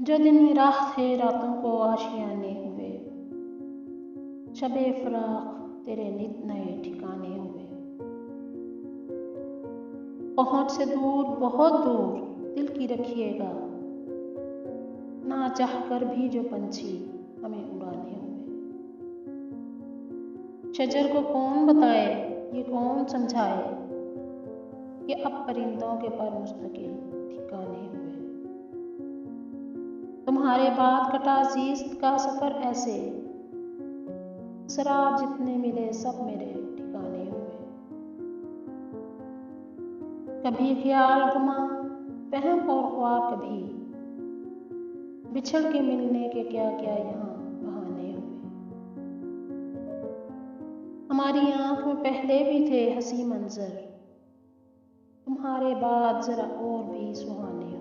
जो दिन में राह थे रातों को आशियाने हुए, शबे फराख तेरे नित नए ठिकाने हुए। पहुंच से दूर बहुत दूर दिल की रखिएगा, ना चाह कर भी जो पंछी हमें उड़ाने हुए। शजर को कौन बताए, ये कौन समझाए कि अब परिंदों के पर मुस्तकिल ठिकाने हुए। तुम्हारे बाद कटा अजीज का सफर ऐसे, शराब जितने मिले सब मेरे ठिकाने हुए। कभी ख्याल गुमा वहम और ख्वाब, कभी बिछड़ के मिलने के क्या क्या यहाँ बहाने हुए। हमारी आंख में पहले भी थे हंसी मंजर, तुम्हारे बाद जरा और भी सुहाने हुए।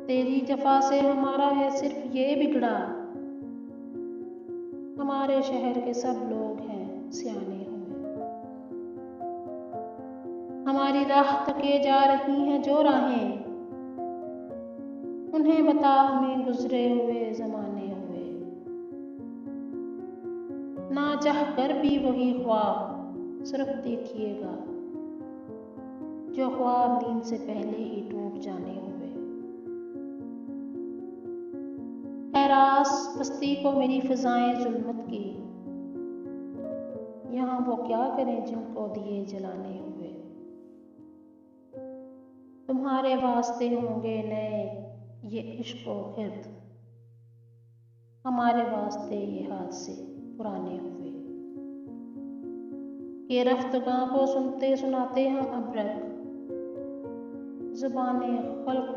तेरी जफा से हमारा है सिर्फ ये बिगड़ा, हमारे शहर के सब लोग हैं सियाने हुए। हमारी राह तके जा रही हैं जो राहें, उन्हें बता हमें गुजरे हुए जमाने हुए। ना चाह कर भी वही ख्वाब सिर्फ देखिएगा, जो ख्वाब नींद से पहले ही टूट जाने हुए। हैरास बस्ती को मेरी फिजाएं जुल्मत की, यहाँ वो क्या करें जिनको दिए जलाने हुए। तुम्हारे वास्ते होंगे नए ये इश्क व गिर्द, हमारे वास्ते ये हादसे पुराने हुए। ये रफ्तगां को सुनते सुनाते हम अबरक, ज़ुबाने खल्क